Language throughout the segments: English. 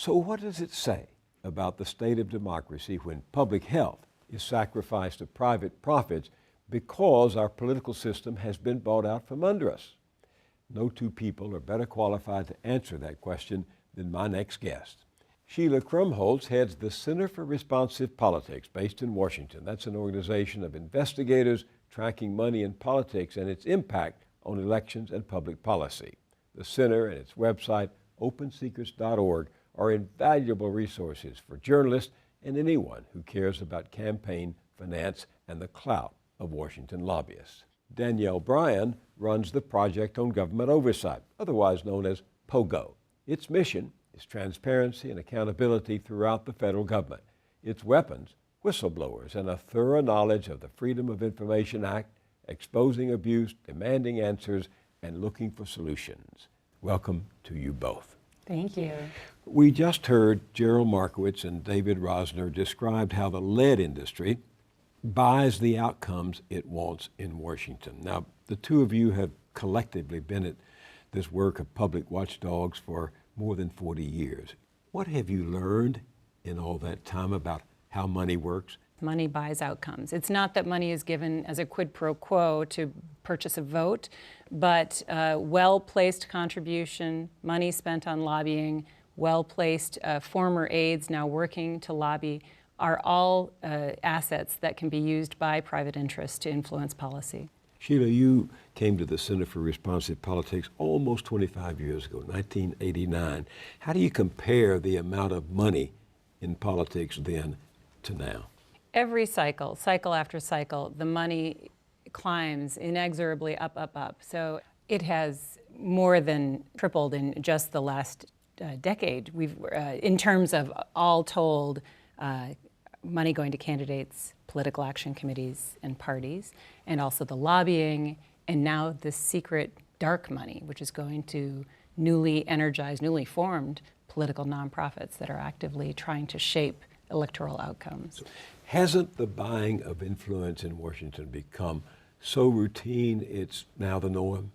So what does it say about the state of democracy when public health is sacrificed to private profits because our political system has been bought out from under us? No two people are better qualified to answer that question than my next guest. Sheila Krumholz heads the Center for Responsive Politics based in Washington. That's an organization of investigators tracking money in politics and its impact on elections and public policy. The center and its website, opensecrets.org, are invaluable resources for journalists and anyone who cares about campaign finance and the clout of Washington lobbyists. Danielle Brian runs the Project on Government Oversight, otherwise known as POGO. Its mission is transparency and accountability throughout the federal government. Its weapons, whistleblowers and a thorough knowledge of the Freedom of Information Act, exposing abuse, demanding answers, and looking for solutions. Welcome to you both. Thank you. We just heard Gerald Markowitz and David Rosner described how the lead industry buys the outcomes it wants in Washington. Now, the two of you have collectively been at this work of public watchdogs for more than 40 years. What have you learned in all that time about how money works? Money buys outcomes. It's not that money is given as a quid pro quo to purchase a vote, but well-placed contribution, money spent on lobbying, well-placed former aides now working to lobby are all assets that can be used by private interests to influence policy. Sheila, you came to the Center for Responsive Politics almost 25 years ago, 1989. How do you compare the amount of money in politics then to now? Every cycle after cycle, the money climbs inexorably up, up, up. So it has more than tripled in just the last decade. In terms of all told, money going to candidates, political action committees and parties, and also the lobbying, and now the secret dark money, which is going to newly energized, newly formed political nonprofits that are actively trying to shape electoral outcomes. So hasn't the buying of influence in Washington become so routine it's now the norm?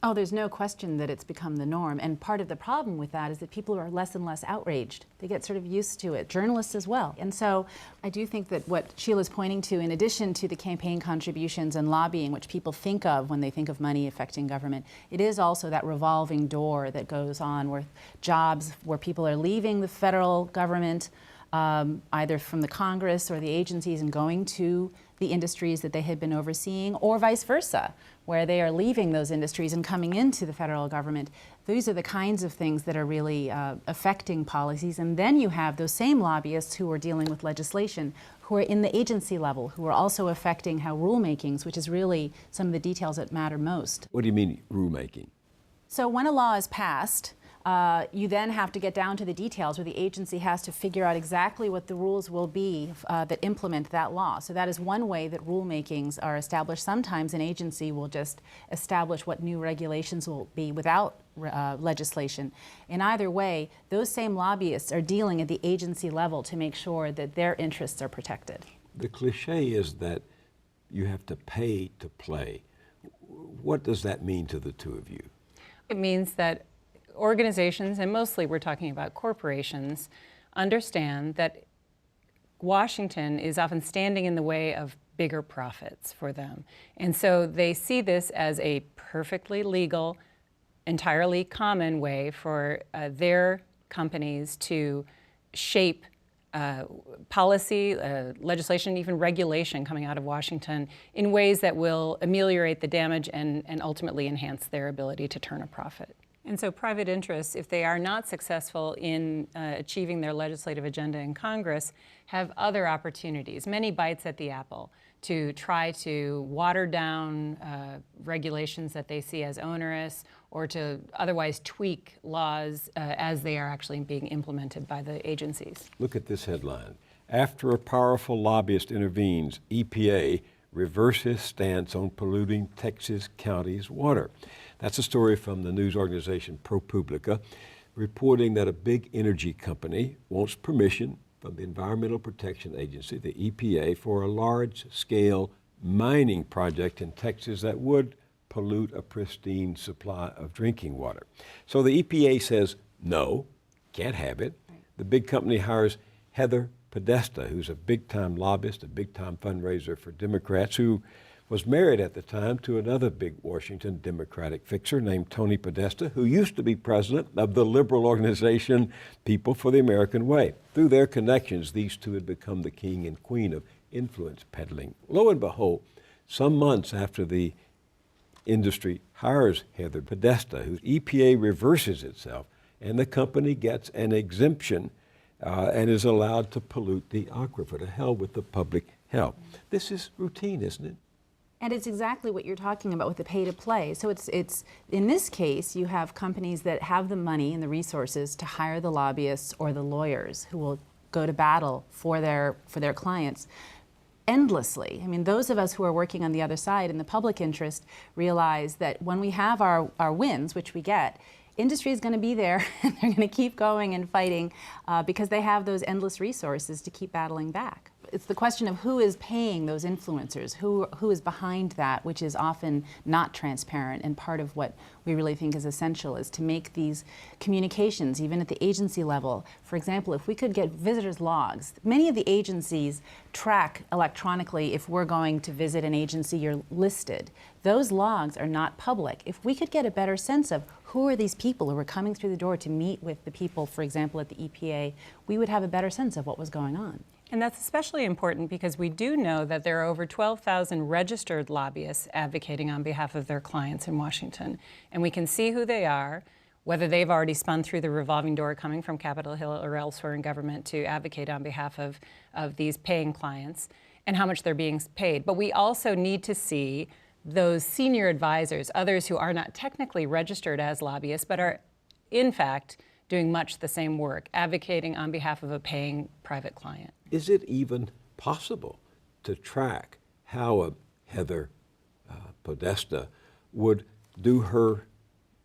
Oh, there's no question that it's become the norm. And part of the problem with that is that people are less and less outraged. They get sort of used to it, journalists as well. And so I do think that what Sheila's pointing to, in addition to the campaign contributions and lobbying, which people think of when they think of money affecting government, it is also that revolving door that goes on where jobs, where people are leaving the federal government, either from the Congress or the agencies and going to the industries that they had been overseeing, or vice versa, where they are leaving those industries and coming into the federal government. These are the kinds of things that are really affecting policies. And then you have those same lobbyists who are dealing with legislation, who are in the agency level, who are also affecting how rulemakings, which is really some of the details that matter most. What do you mean rulemaking? So when a law is passed, you then have to get down to the details where the agency has to figure out exactly what the rules will be that implement that law. So that is one way that rulemakings are established. Sometimes an agency will just establish what new regulations will be without legislation. In either way, those same lobbyists are dealing at the agency level to make sure that their interests are protected. The cliche is that you have to pay to play. What does that mean to the two of you? It means that organizations, and mostly we're talking about corporations, understand that Washington is often standing in the way of bigger profits for them. And so they see this as a perfectly legal, entirely common way for their companies to shape policy, legislation, even regulation coming out of Washington in ways that will ameliorate the damage and ultimately enhance their ability to turn a profit. And so private interests, if they are not successful in achieving their legislative agenda in Congress, have other opportunities, many bites at the apple, to try to water down regulations that they see as onerous or to otherwise tweak laws as they are actually being implemented by the agencies. Look at this headline. After a powerful lobbyist intervenes, EPA reverses stance on polluting Texas counties' water. That's a story from the news organization ProPublica, reporting that a big energy company wants permission from the Environmental Protection Agency, the EPA, for a large-scale mining project in Texas that would pollute a pristine supply of drinking water. So the EPA says, no, can't have it. the big company hires Heather Podesta, who's a big-time lobbyist, a big-time fundraiser for Democrats, who was married at the time to another big Washington Democratic fixer named Tony Podesta, who used to be president of the liberal organization People for the American Way. Through their connections, these two had become the king and queen of influence peddling. Lo and behold, some months after the industry hires Heather Podesta, whose EPA reverses itself, and the company gets an exemption and is allowed to pollute the aquifer. To hell with the public health. This is routine, isn't it? And it's exactly what you're talking about with the pay to play. So it's in this case, you have companies that have the money and the resources to hire the lobbyists or the lawyers who will go to battle for their clients endlessly. I mean, those of us who are working on the other side in the public interest realize that when we have our wins, which we get, industry is going to be there and they're going to keep going and fighting because they have those endless resources to keep battling back. It's the question of who is paying those influencers, who is behind that, which is often not transparent. And part of what we really think is essential is to make these communications, even at the agency level. For example, if we could get visitors' logs, many of the agencies track electronically if we're going to visit an agency, you're listed. Those logs are not public. If we could get a better sense of who are these people who are coming through the door to meet with the people, for example, at the EPA, we would have a better sense of what was going on. And that's especially important because we do know that there are over 12,000 registered lobbyists advocating on behalf of their clients in Washington. And we can see who they are, whether they've already spun through the revolving door coming from Capitol Hill or elsewhere in government to advocate on behalf of these paying clients, and how much they're being paid. But we also need to see those senior advisors, others who are not technically registered as lobbyists, but are in fact doing much the same work, advocating on behalf of a paying private client. Is it even possible to track how a Heather Podesta would do her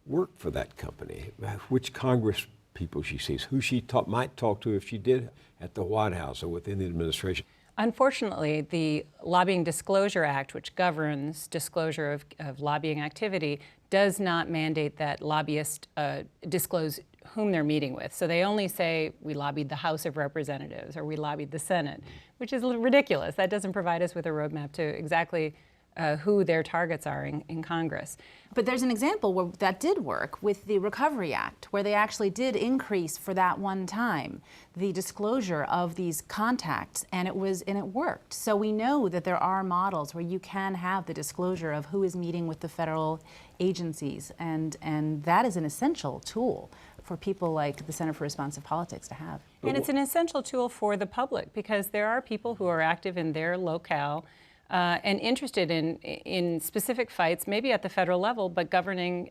work for that company? Which Congress people she sees, who she might talk to if she did at the White House or within the administration? Unfortunately, the Lobbying Disclosure Act, which governs disclosure of lobbying activity, does not mandate that lobbyists disclose whom they're meeting with. So they only say, we lobbied the House of Representatives or we lobbied the Senate, which is ridiculous. That doesn't provide us with a roadmap to exactly who their targets are in Congress. But there's an example where that did work with the Recovery Act, where they actually did increase for that one time the disclosure of these contacts, and it worked. So we know that there are models where you can have the disclosure of who is meeting with the federal agencies, and that is an essential tool for people like the Center for Responsive Politics to have. And it's an essential tool for the public because there are people who are active in their locale and interested in specific fights, maybe at the federal level, but governing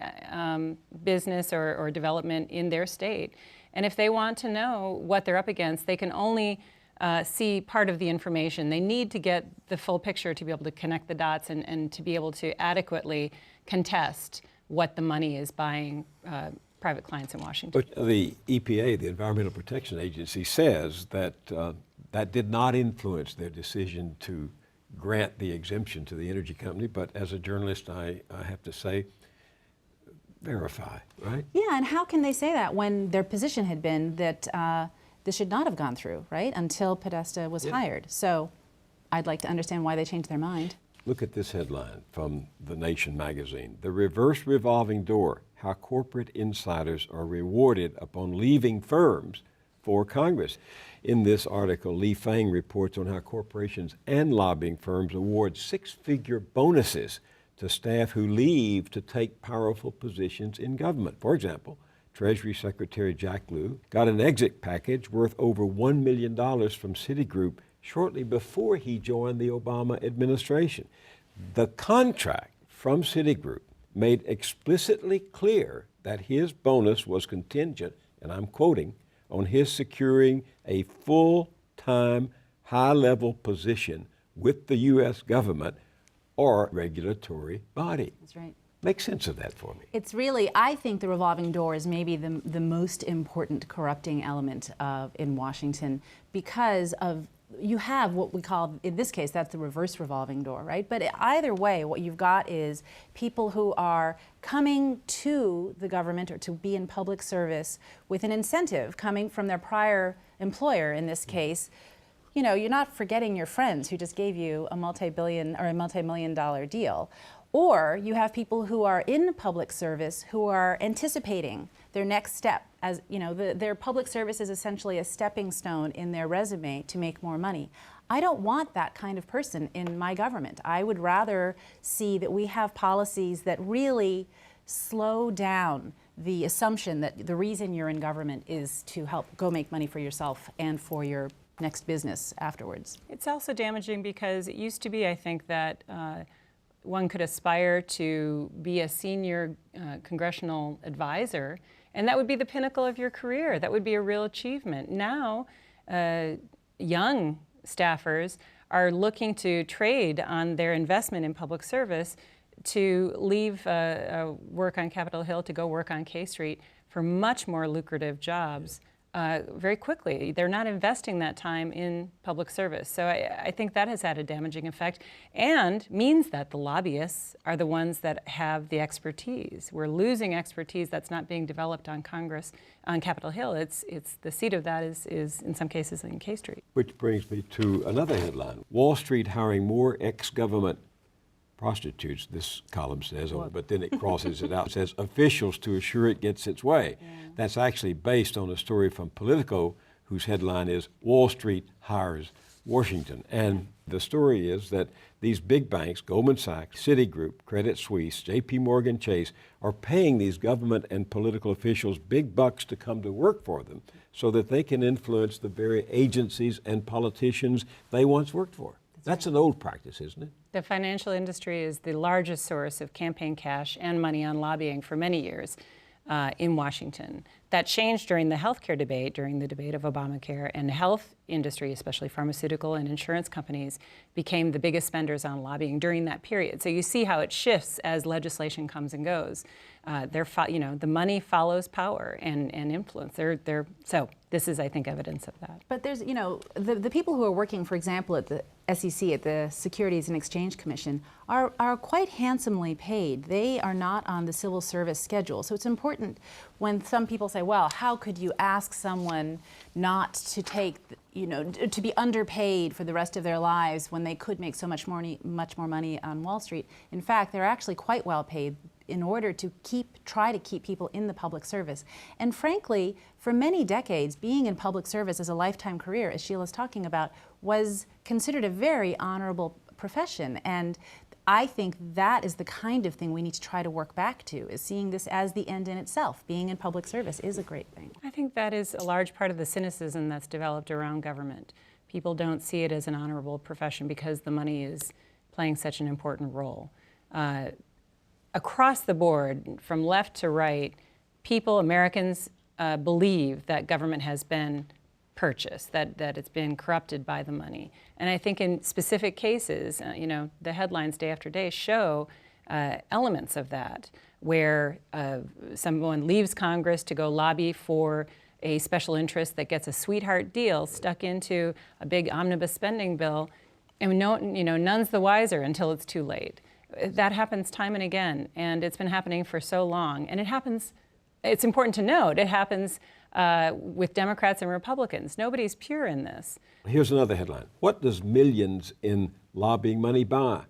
business or development in their state. And if they want to know what they're up against, they can only see part of the information. They need to get the full picture to be able to connect the dots and to be able to adequately contest what the money is buying private clients in Washington. But the EPA, the Environmental Protection Agency, says that that did not influence their decision to grant the exemption to the energy company. But as a journalist, I have to say, verify, right? Yeah, and how can they say that when their position had been that this should not have gone through, right, until Podesta was hired? So I'd like to understand why they changed their mind. Look at this headline from The Nation magazine. The reverse revolving door, how corporate insiders are rewarded upon leaving firms for Congress. In this article, Lee Fang reports on how corporations and lobbying firms award six-figure bonuses to staff who leave to take powerful positions in government. For example, Treasury Secretary Jack Lew got an exit package worth over $1 million from Citigroup shortly before he joined the Obama administration. The contract from Citigroup made explicitly clear that his bonus was contingent, and I'm quoting, on his securing a full-time, high-level position with the U.S. government or regulatory body. That's right. Make sense of that for me. It's really, I think the revolving door is maybe the most important corrupting element in Washington because of you have what we call, in this case, that's the reverse revolving door, right? But either way, what you've got is people who are coming to the government or to be in public service with an incentive coming from their prior employer, in this case. You know, you're not forgetting your friends who just gave you a multi-billion or a multi-million-dollar deal. Or you have people who are in public service who are anticipating their next step. As you know, their public service is essentially a stepping stone in their resume to make more money. I don't want that kind of person in my government. I would rather see that we have policies that really slow down the assumption that the reason you're in government is to help go make money for yourself and for your next business afterwards. It's also damaging because it used to be, I think, that one could aspire to be a senior congressional advisor, and that would be the pinnacle of your career. That would be a real achievement. Now, young staffers are looking to trade on their investment in public service to leave work on Capitol Hill to go work on K Street for much more lucrative jobs. Very quickly. They're not investing that time in public service. So I think that has had a damaging effect and means that the lobbyists are the ones that have the expertise. We're losing expertise that's not being developed on Congress, on Capitol Hill. It's the seat of that is in some cases in K Street. Which brings me to another headline. Wall Street hiring more ex-government prostitutes, this column says, but then it crosses it out. It says officials to assure it gets its way. Yeah. That's actually based on a story from Politico whose headline is Wall Street hires Washington. And the story is that these big banks, Goldman Sachs, Citigroup, Credit Suisse, JP Morgan Chase, are paying these government and political officials big bucks to come to work for them so that they can influence the very agencies and politicians they once worked for. That's an old practice, isn't it? The financial industry is the largest source of campaign cash and money on lobbying for many years in Washington. That changed during the healthcare debate, during the debate of Obamacare, and the health industry, especially pharmaceutical and insurance companies, became the biggest spenders on lobbying during that period. So you see how it shifts as legislation comes and goes. The money follows power and influence. So this is, I think, evidence of that. But there's, the people who are working, for example, at the SEC, at the Securities and Exchange Commission, are quite handsomely paid. They are not on the civil service schedule. So it's important when some people say, well, how could you ask someone not to take, to be underpaid for the rest of their lives when they could make so much more money on Wall Street? In fact, they're actually quite well paid in order to try to keep people in the public service. And frankly, for many decades, being in public service as a lifetime career, as Sheila's talking about, was considered a very honorable profession. And I think that is the kind of thing we need to try to work back to, is seeing this as the end in itself. Being in public service is a great thing. I think that is a large part of the cynicism that's developed around government. People don't see it as an honorable profession because the money is playing such an important role. Across the board, from left to right, Americans believe that government has been purchased, that it's been corrupted by the money. And I think in specific cases, the headlines day after day show elements of that, where someone leaves Congress to go lobby for a special interest that gets a sweetheart deal stuck into a big omnibus spending bill, and none's the wiser until it's too late. That happens time and again, and it's been happening for so long. And it's important to note, it happens with Democrats and Republicans. Nobody's pure in this. Here's another headline. What does millions in lobbying money buy?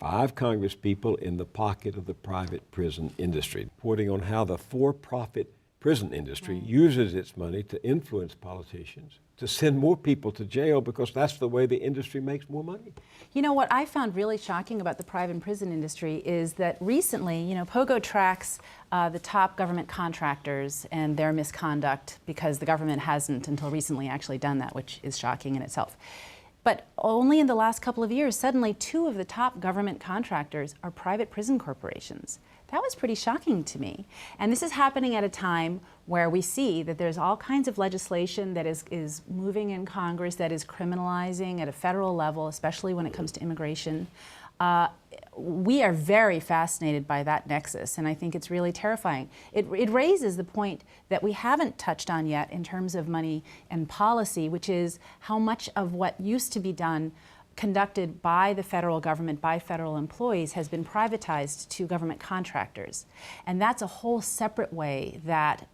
5 congresspeople in the pocket of the private prison industry, reporting on how the for-profit prison industry uses its money to influence politicians, to send more people to jail because that's the way the industry makes more money. What I found really shocking about the private prison industry is that recently, Pogo tracks the top government contractors and their misconduct because the government hasn't until recently actually done that, which is shocking in itself. But only in the last couple of years, suddenly 2 of the top government contractors are private prison corporations. That was pretty shocking to me. And this is happening at a time where we see that there's all kinds of legislation that is moving in Congress that is criminalizing at a federal level, especially when it comes to immigration. we are very fascinated by that nexus, and I think it's really terrifying. It raises the point that we haven't touched on yet in terms of money and policy, which is how much of what used to be done, conducted by the federal government, by federal employees, has been privatized to government contractors. And that's a whole separate way that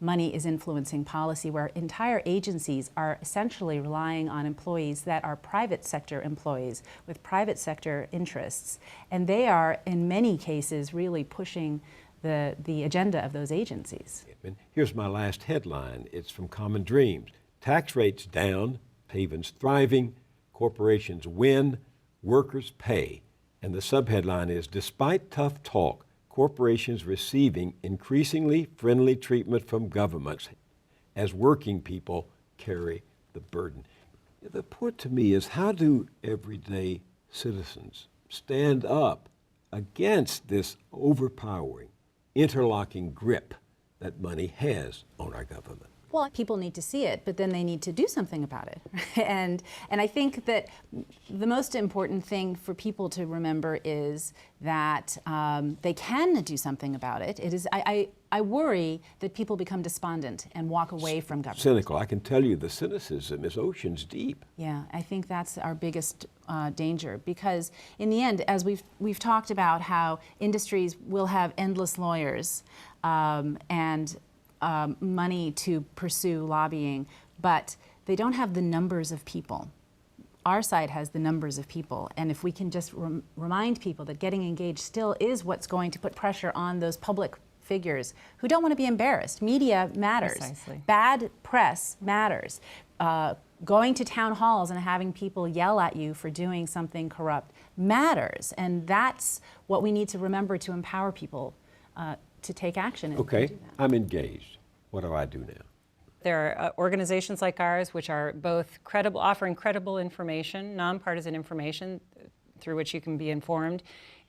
money is influencing policy, where entire agencies are essentially relying on employees that are private sector employees with private sector interests. And they are, in many cases, really pushing the agenda of those agencies. And here's my last headline. It's from Common Dreams. Tax rates down, havens thriving, corporations win, workers pay. And the subheadline is, despite tough talk, corporations receiving increasingly friendly treatment from governments as working people carry the burden. The point to me is, how do everyday citizens stand up against this overpowering, interlocking grip that money has on our government? Well, people need to see it, but then they need to do something about it. and I think that the most important thing for people to remember is that they can do something about it. It is, I worry that people become despondent and walk away from government. Cynical. I can tell you the cynicism is oceans deep. Yeah, I think that's our biggest danger, because in the end, as we've talked about how industries will have endless lawyers and money to pursue lobbying, but they don't have the numbers of people. Our side has the numbers of people, and if we can just remind people that getting engaged still is what's going to put pressure on those public figures who don't want to be embarrassed. Media matters. Precisely. Bad press matters. Going to town halls and having people yell at you for doing something corrupt matters, and that's what we need to remember to empower people to take action. And Okay, do that. I'm engaged. What do I do now? There are organizations like ours which are both credible, offering credible information, nonpartisan information through which you can be informed,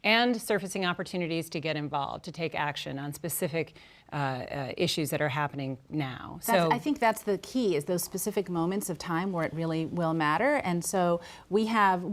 and surfacing opportunities to get involved, to take action on specific issues that are happening now. I think that's the key, is those specific moments of time where it really will matter. And so we have,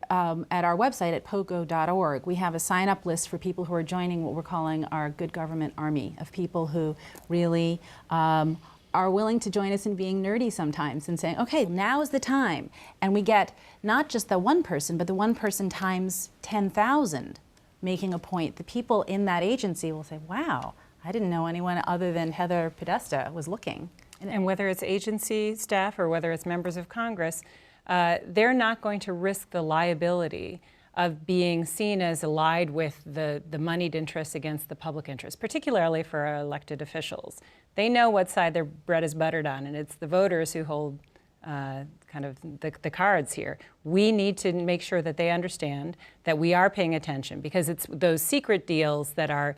at our website at pogo.org, we have a sign-up list for people who are joining what we're calling our Good Government Army, of people who really are willing to join us in being nerdy sometimes and saying, okay, now is the time. And we get not just the one person, but the one person times 10,000 making a point. The people in that agency will say, wow, I didn't know anyone other than Heather Podesta was looking. And whether it's agency staff or whether it's members of Congress, they're not going to risk the liability of being seen as allied with the moneyed interests against the public interest, particularly for our elected officials. They know what side their bread is buttered on, and it's the voters who hold kind of the cards here. We need to make sure that they understand that we are paying attention, because it's those secret deals that are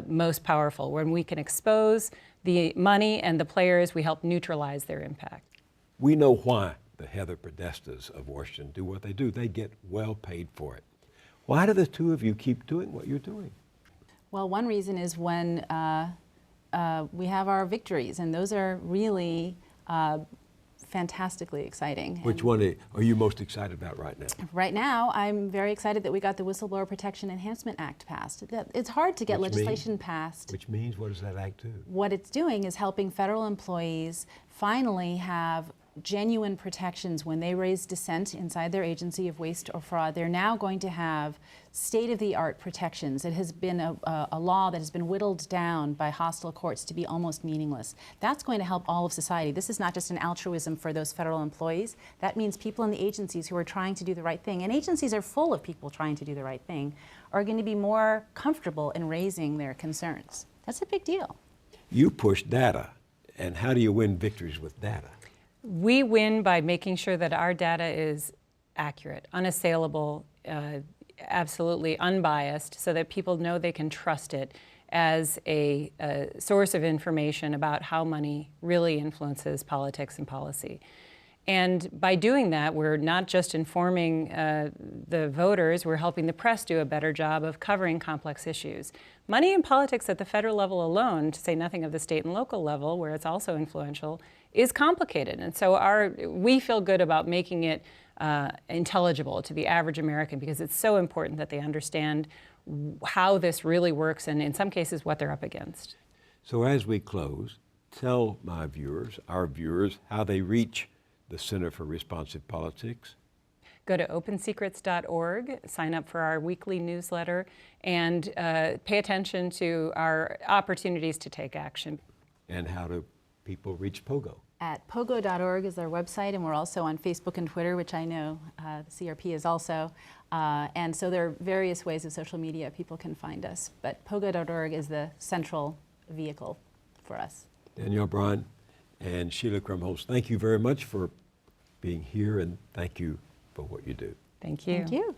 most powerful. When we can expose the money and the players, we help neutralize their impact. We know why the Heather Podestas of Washington do what they do. They get well paid for it. Why do the two of you keep doing what you're doing? Well, one reason is when we have our victories, and those are really fantastically exciting. Which one are you most excited about right now? Right now, I'm very excited that we got the Whistleblower Protection Enhancement Act passed. It's hard to get legislation passed. Which means, what does that act do? What it's doing is helping federal employees finally have genuine protections when they raise dissent inside their agency of waste or fraud. They're now going to have state-of-the-art protections. It has been a law that has been whittled down by hostile courts to be almost meaningless. That's going to help all of society. This is not just an altruism for those federal employees. That means people in the agencies who are trying to do the right thing, and agencies are full of people trying to do the right thing, are going to be more comfortable in raising their concerns. That's a big deal. You push data, and how do you win victories with data? We win by making sure that our data is accurate, unassailable, absolutely unbiased, so that people know they can trust it as a source of information about how money really influences politics and policy. And by doing that, we're not just informing the voters, we're helping the press do a better job of covering complex issues. Money in politics at the federal level alone, to say nothing of the state and local level, where it's also influential, is complicated. And so we feel good about making it intelligible to the average American, because it's so important that they understand how this really works and in some cases what they're up against. So as we close, tell my viewers, our viewers, how they reach the Center for Responsive Politics. Go to opensecrets.org, sign up for our weekly newsletter, and pay attention to our opportunities to take action. And how do people reach POGO? At pogo.org is our website, and we're also on Facebook and Twitter, which I know the CRP is also. And so there are various ways of social media people can find us, but pogo.org is the central vehicle for us. Danielle Brian and Sheila Krumholz, thank you very much for being here, and thank you for what you do. Thank you. Thank you.